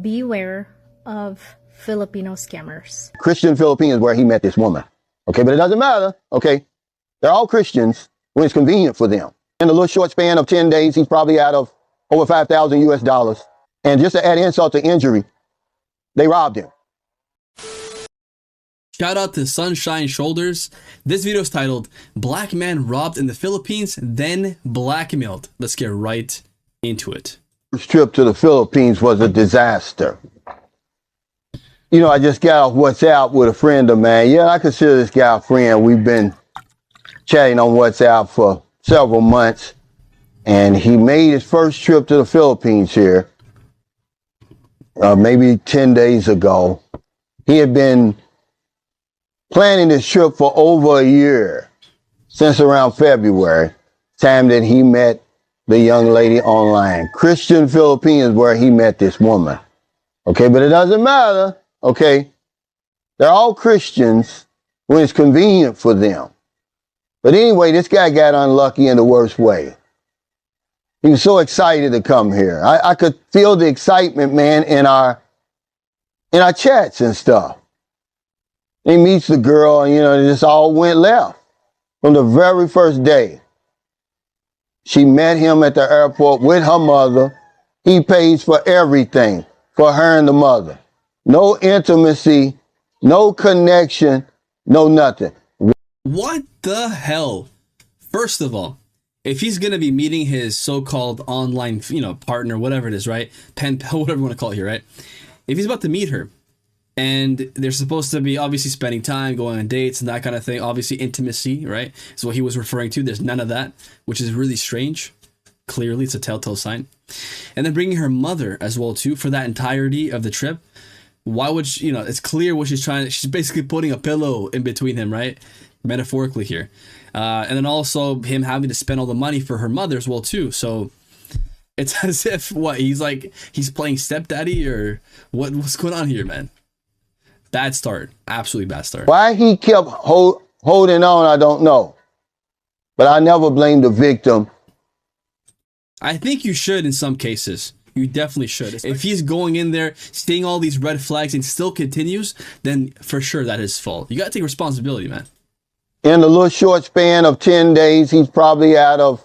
beware of Filipino scammers. Christian Filipinas where he met this woman. Okay, but it doesn't matter. Okay, they're all Christians when it's convenient for them. In a little short span of 10 days, he's probably out of over 5,000 US dollars. And just to add insult to injury, they robbed him. Shout out to Sunshine Shoulders. This video is titled Black Man Robbed in the Philippines, Then Blackmailed. Let's get right into it. This trip to the Philippines was a disaster. You know, I just got off WhatsApp with a friend of mine. Yeah, I consider this guy a friend. We've been chatting on WhatsApp for several months. And he made his first trip to the Philippines here, maybe 10 days ago. He had been planning this trip for over a year, since around February, time that he met the young lady online. Christian Filipinas where he met this woman. Okay, but it doesn't matter. Okay, they're all Christians when it's convenient for them. But anyway, this guy got unlucky in the worst way. He was so excited to come here. I could feel the excitement, man, in our chats and stuff. He meets the girl, and, you know, this all went left from the very first day. She met him at the airport with her mother. He pays for everything for her and the mother. No intimacy, no connection, no nothing. What the hell? First of all, if he's going to be meeting his so-called online, partner, whatever it is, right? Pen pal, whatever you want to call it here, right? If he's about to meet her and they're supposed to be obviously spending time, going on dates and that kind of thing, obviously intimacy, right? Is what he was referring to. There's none of that, which is really strange. Clearly, it's a telltale sign. And then bringing her mother as well, too, for that entirety of the trip. Why would she, it's clear what she's trying. She's basically putting a pillow in between him, right? Metaphorically here. And then also him having to spend all the money for her mother as well too. So it's as if he's playing stepdaddy or what's going on here, man? Bad start. Absolutely bad start. Why he kept holding on, I don't know. But I never blame the victim. I think you should in some cases. You definitely should. If he's going in there, seeing all these red flags and still continues, then for sure that is his fault. You got to take responsibility, man. In a little short span of 10 days, he's probably out of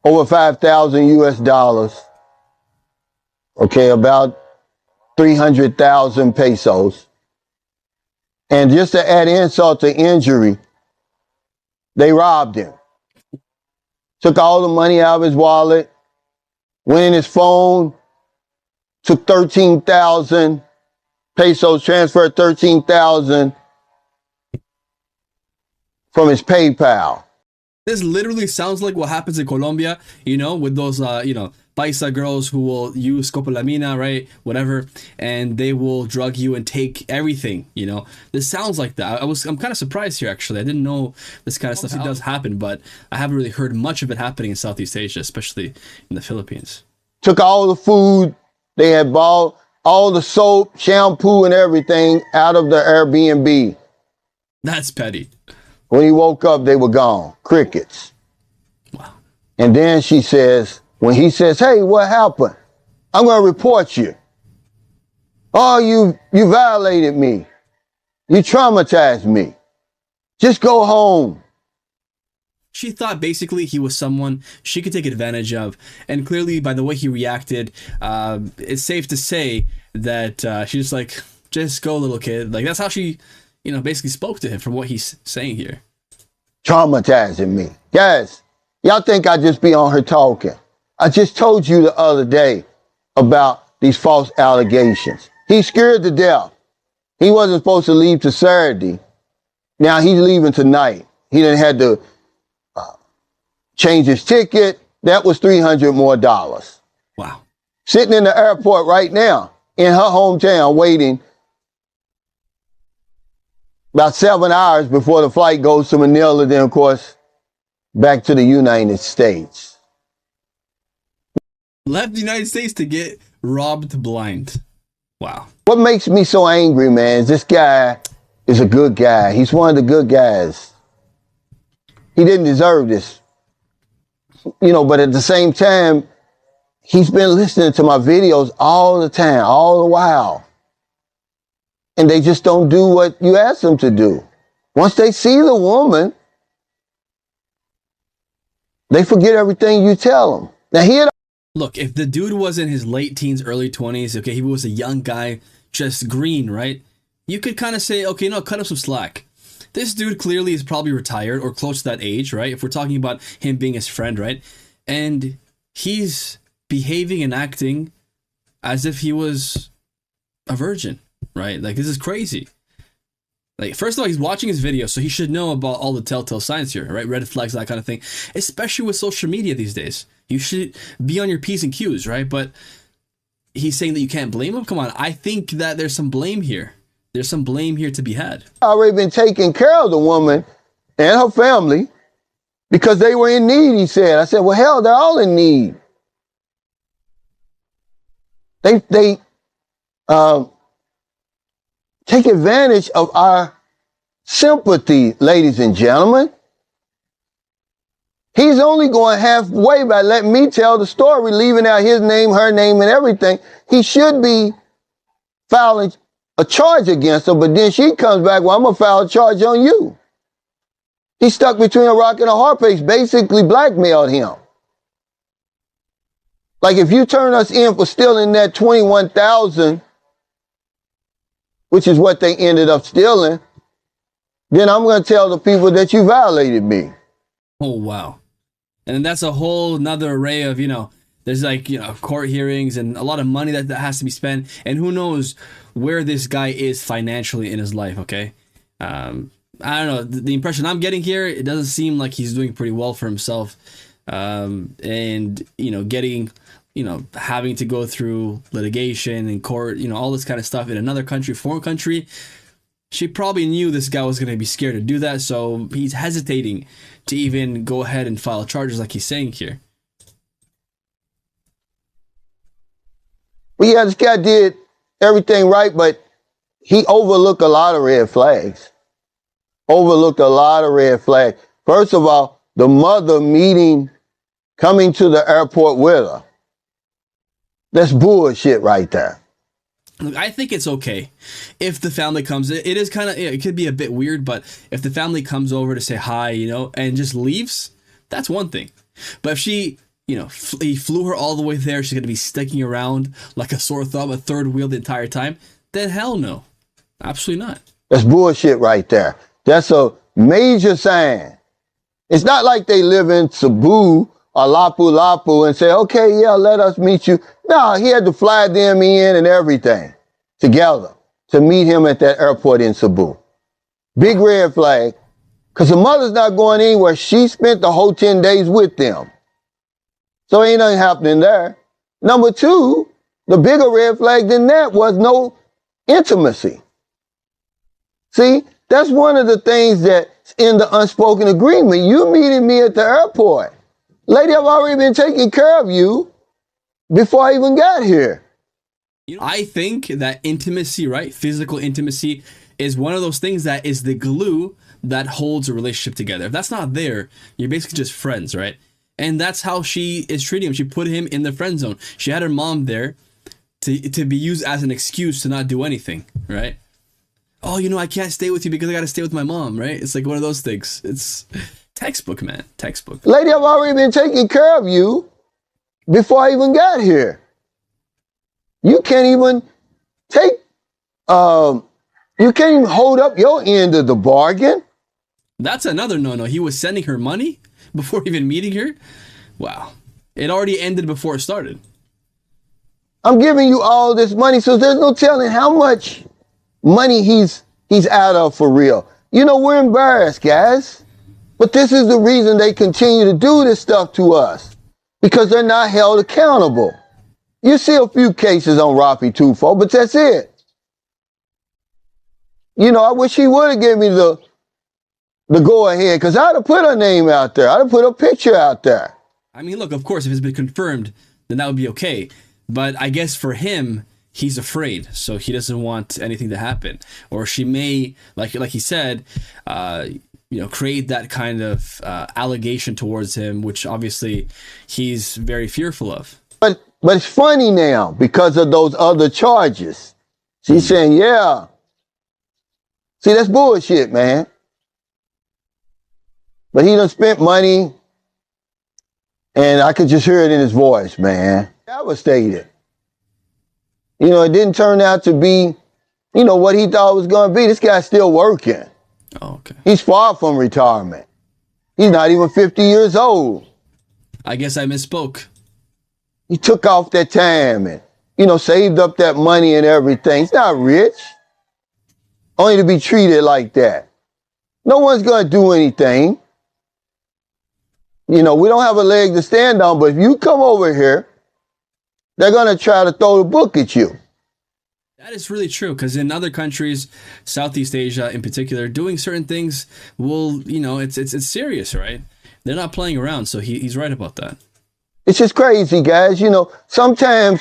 over 5,000 US dollars. Okay, about 300,000 pesos. And just to add insult to injury, they robbed him. Took all the money out of his wallet, went in his phone, took 13,000 pesos, transferred 13,000 from his PayPal. This literally sounds like what happens in Colombia, with those, paisa girls who will use copolamina, right? Whatever. And they will drug you and take everything, This sounds like that. I'm kind of surprised here, actually. I didn't know this kind of stuff does happen, but I haven't really heard much of it happening in Southeast Asia, especially in the Philippines. Took all the food they had bought, all the soap, shampoo, and everything out of the Airbnb. That's petty. When he woke up, they were gone. Crickets. Wow. And then when he says, hey, what happened? I'm going to report you. Oh, you violated me. You traumatized me. Just go home. She thought basically he was someone she could take advantage of. And clearly, by the way he reacted, it's safe to say that she's like, just go, little kid. Like, that's how she, basically spoke to him from what he's saying here. Traumatizing me. Guys, y'all think I just be on her talking. I just told you the other day about these false allegations. He's scared to death. He wasn't supposed to leave till Saturday. Now he's leaving tonight. He didn't have to change his ticket. That was $300 more. Wow. Sitting in the airport right now in her hometown waiting about 7 hours before the flight goes to Manila, then of course back to the United States. Left the United States to get robbed blind. Wow. What makes me so angry, man, is this guy is a good guy. He's one of the good guys. He didn't deserve this. But at the same time, he's been listening to my videos all the time, all the while. And they just don't do what you ask them to do. Once they see the woman, they forget everything you tell them. Now Look, if the dude was in his late teens, early 20s, okay, he was a young guy, just green, right? You could kind of say, okay, no, cut him some slack. This dude clearly is probably retired or close to that age, right? If we're talking about him being his friend, right? And he's behaving and acting as if he was a virgin, right? Like, this is crazy. Like, first of all, he's watching his video, so he should know about all the telltale signs here, right? Red flags, that kind of thing. Especially with social media these days. You should be on your P's and Q's, right? But he's saying that you can't blame him? Come on, I think that there's some blame here. There's some blame here to be had. already been taking care of the woman and her family because they were in need, he said. I said, well, hell, they're all in need. They take advantage of our sympathy, ladies and gentlemen. He's only going halfway by letting me tell the story, leaving out his name, her name, and everything. He should be filing a charge against her, but then she comes back, well, I'm going to file a charge on you. He's stuck between a rock and a hard place, basically blackmailed him. Like, if you turn us in for stealing that $21,000, which is what they ended up stealing, then I'm going to tell the people that you violated me. Oh, wow. And that's a whole nother array of, there's like, court hearings and a lot of money that has to be spent. And who knows where this guy is financially in his life, okay? I don't know. The impression I'm getting here, it doesn't seem like he's doing pretty well for himself. And, getting, having to go through litigation and court, all this kind of stuff in another country, foreign country. She probably knew this guy was going to be scared to do that, so he's hesitating to even go ahead and file charges like he's saying here. Well, yeah, this guy did everything right, but he overlooked a lot of red flags. Overlooked a lot of red flags. First of all, the mother coming to the airport with her. That's bullshit right there. Look, I think it's okay if the family comes. It is kind of, it could be a bit weird, but if the family comes over to say hi, and just leaves, that's one thing. But if she, he flew her all the way there, she's going to be sticking around like a sore thumb, a third wheel the entire time, then hell no. Absolutely not. That's bullshit right there. That's a major sign. It's not like they live in Cebu or Lapu-Lapu and say, okay, yeah, let us meet you. No, he had to fly them in and everything together to meet him at that airport in Cebu. Big red flag, because the mother's not going anywhere. She spent the whole 10 days with them. So ain't nothing happening there. Number two, the bigger red flag than that was no intimacy. See, that's one of the things that's in the unspoken agreement. You meeting me at the airport. Lady, I've already been taking care of you before I even got here. I think that intimacy, right? Physical intimacy is one of those things that is the glue that holds a relationship together. If that's not there, you're basically just friends, right? And that's how she is treating him. She put him in the friend zone. She had her mom there to be used as an excuse to not do anything, right? Oh, I can't stay with you because I got to stay with my mom, right? It's like one of those things. It's textbook, man. Textbook. Lady, I've already been taking care of you before I even got here. You can't even you can't even hold up your end of the bargain. That's another no-no. He was sending her money before even meeting her. Wow. It already ended before it started. I'm giving you all this money, so there's no telling how much money he's out of for real. We're embarrassed, guys. But this is the reason they continue to do this stuff to us. Because they're not held accountable. You see a few cases on Rafi Tufo, but that's it. I wish he would have given me the go ahead, because I'd have put her name out there. I'd have put a picture out there. I mean, look, of course, if it's been confirmed, then that would be okay. But I guess for him, he's afraid, so he doesn't want anything to happen. Or she may, like he said, create that kind of allegation towards him, which obviously he's very fearful of. But But it's funny now because of those other charges. She's saying, yeah. See, that's bullshit, man. But he done spent money, and I could just hear it in his voice, man. Devastated. You know, it didn't turn out to be, you know, what he thought it was going to be. This guy's still working. Oh, okay. He's far from retirement. He's not even 50 years old. I guess I misspoke. He took off that time and, you know, saved up that money and everything. He's not rich. Only to be treated like that. No one's going to do anything. You know, we don't have a leg to stand on, but if you come over here, they're going to try to throw the book at you. That is really true, because in other countries, Southeast Asia in particular, doing certain things will, you know, it's serious, right? They're not playing around, so he's right about that. It's just crazy, guys. You know, sometimes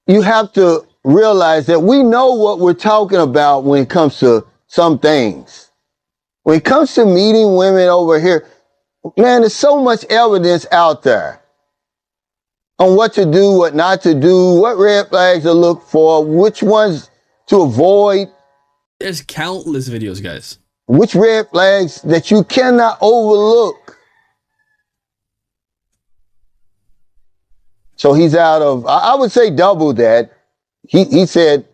you have to realize that we know what we're talking about when it comes to some things. When it comes to meeting women over here, man, there's so much evidence out there on what to do, what not to do, what red flags to look for, which ones to avoid. There's countless videos, guys. Which red flags that you cannot overlook. So he's out of, I would say double that. He said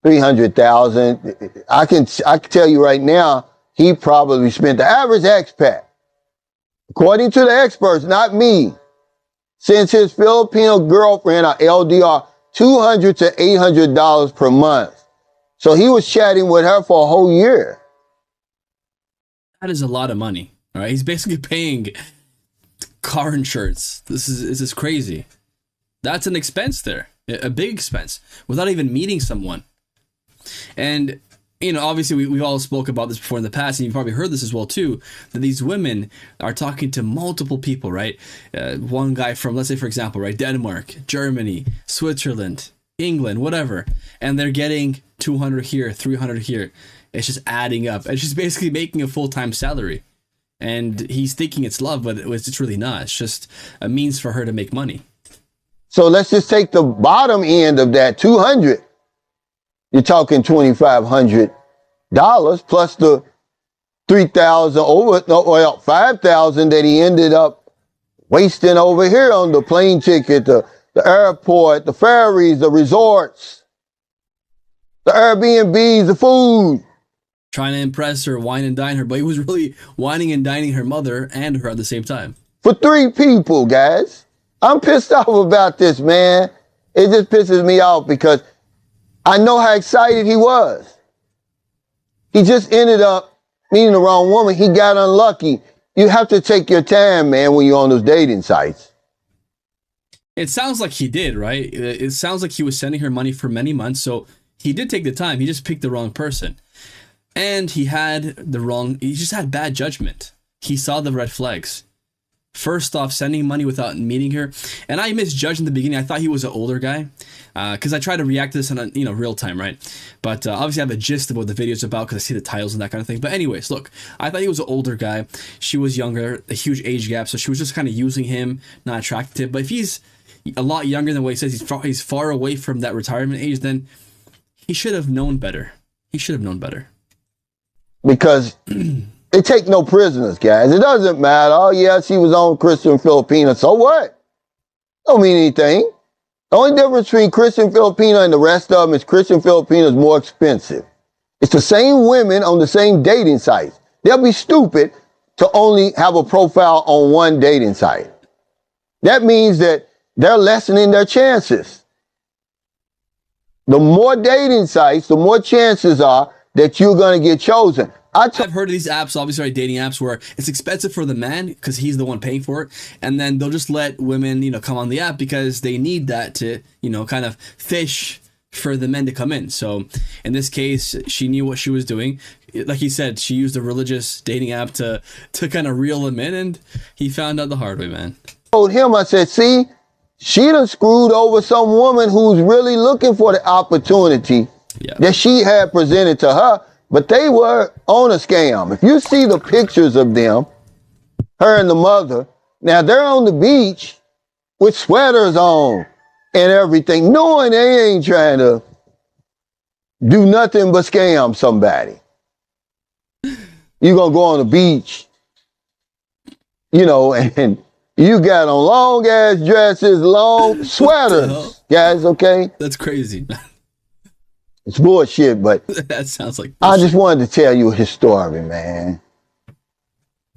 300,000. I can tell you right now, he probably spent, the average expat, according to the experts, not me, since his Filipino girlfriend, or LDR, $200 to $800 per month. So he was chatting with her for a whole year. That is a lot of money. All right, he's basically paying car insurance. This is crazy. That's an expense there, a big expense, without even meeting someone. And you know, obviously we all spoke about this before in the past, and you've probably heard this as well too, that these women are talking to multiple people, right? One guy from, let's say for example, right, Denmark, Germany, Switzerland, England, whatever, and they're getting 200 here, 300 here. It's just adding up, and she's basically making a full-time salary. And he's thinking it's love, but it's really not. It's just a means for her to make money. So let's just take the bottom end of that, 200. You're talking $2,500 plus the 3,000 over, well, 5,000 that he ended up wasting over here on the plane ticket, the airport, the ferries, the resorts, the Airbnbs, the food. Trying to impress her, wine and dine her, but he was really whining and dining her mother and her at the same time. For 3 people, guys. I'm pissed off about this, man. It just pisses me off because I know how excited he was. He just ended up meeting the wrong woman. He got unlucky. You have to take your time, man, when you're on those dating sites. It sounds like he did, right? It sounds like he was sending her money for many months, so he did take the time. He just picked the wrong person. And he just had bad judgment. He saw the red flags. First off, sending money without meeting her. And I misjudged in the beginning. I thought he was an older guy. Because I tried to react to this in real time, right? But obviously I have a gist of what the video's about because I see the titles and that kind of thing. But anyways, look, I thought he was an older guy. She was younger, a huge age gap. So she was just kind of using him, not attracted to him. But if he's a lot younger than what he says, he's far away from that retirement age, then he should have known better. He should have known better. Because they take no prisoners, guys. It doesn't matter. Oh, yeah, she was on Christian Filipina. So what? Don't mean anything. The only difference between Christian Filipina and the rest of them is Christian Filipina is more expensive. It's the same women on the same dating sites. They'll be stupid to only have a profile on one dating site. That means that they're lessening their chances. The more dating sites, the more chances are that you're going to get chosen. I've heard of these apps, obviously, right, dating apps, where it's expensive for the man because he's the one paying for it, and then they'll just let women, come on the app because they need that to, kind of fish for the men to come in. So in this case, she knew what she was doing. Like he said, she used a religious dating app to kind of reel him in, and he found out the hard way, man. I told him, I said, see, she done screwed over some woman who's really looking for the opportunity that she had presented to her. But they were on a scam. If you see the pictures of them, her and the mother, now they're on the beach with sweaters on and everything, knowing they ain't trying to do nothing but scam somebody. You gonna go on the beach, you know, and you got on long ass dresses, long sweaters, guys, okay? That's crazy. It's bullshit, but That sounds like I bullshit. just wanted to tell you his story, man.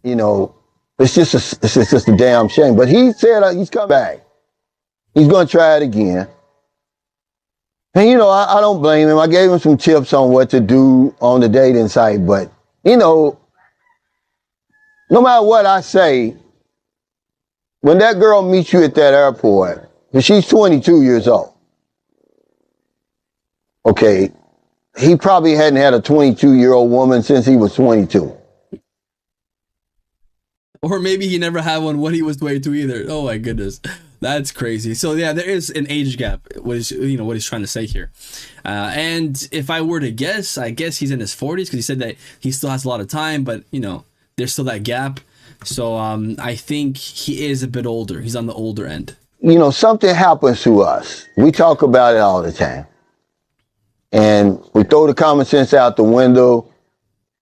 You know, it's just a damn shame. But he said he's coming back. He's gonna try it again. And you know, I don't blame him. I gave him some tips on what to do on the dating site, but you know, no matter what I say, when that girl meets you at that airport, and she's 22 years old, okay, he probably hadn't had a 22-year-old woman since he was 22. Or maybe he never had one when he was 22 either. Oh my goodness, that's crazy. So yeah, there is an age gap. What he's trying to say here. And if I were to guess, I guess he's in his 40s because he said that he still has a lot of time, but you know, there's still that gap. So I think he is a bit older. He's on the older end. You know, something happens to us. We talk about it all the time. And we throw the common sense out the window.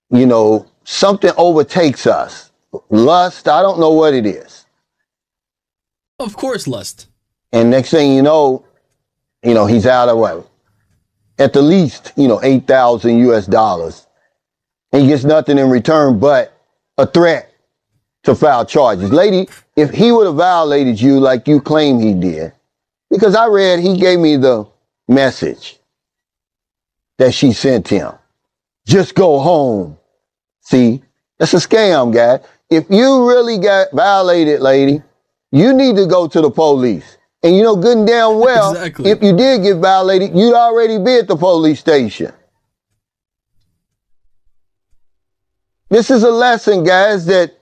You know, something overtakes us. Lust, I don't know what it is. Of course, lust. And next thing you know, he's out of what? At the least, $8,000 US. And he gets nothing in return but a threat to file charges. Lady, if he would have violated you like you claim he did, because I read, he gave me the message that she sent him. Just go home. See, that's a scam, guy. If you really got violated, lady, you need to go to the police. And you know good and damn well, exactly. If you did get violated, you'd already be at the police station. This is a lesson, guys, that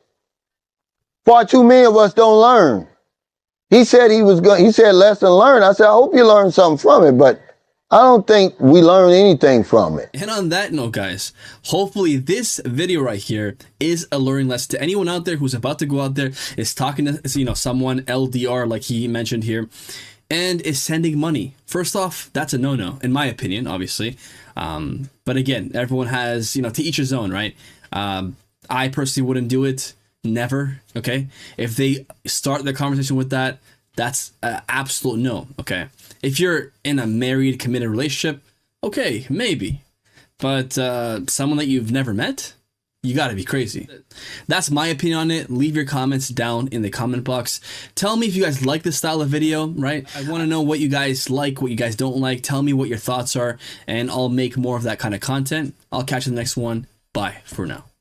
far too many of us don't learn. He said he said lesson learned. I said, I hope you learned something from it, but I don't think we learn anything from it. And on that note, guys, hopefully this video right here is a learning lesson to anyone out there who's about to go out there, is talking to someone LDR like he mentioned here, and is sending money. First off, that's a no-no, in my opinion, obviously. But again, everyone has, to each his own, right? I personally wouldn't do it. Never. Okay. If they start the conversation with that, that's an absolute no. Okay. If you're in a married, committed relationship, okay, maybe. But someone that you've never met, you got to be crazy. That's my opinion on it. Leave your comments down in the comment box. Tell me if you guys like this style of video, right? I want to know what you guys like, what you guys don't like. Tell me what your thoughts are, and I'll make more of that kind of content. I'll catch you in the next one. Bye for now.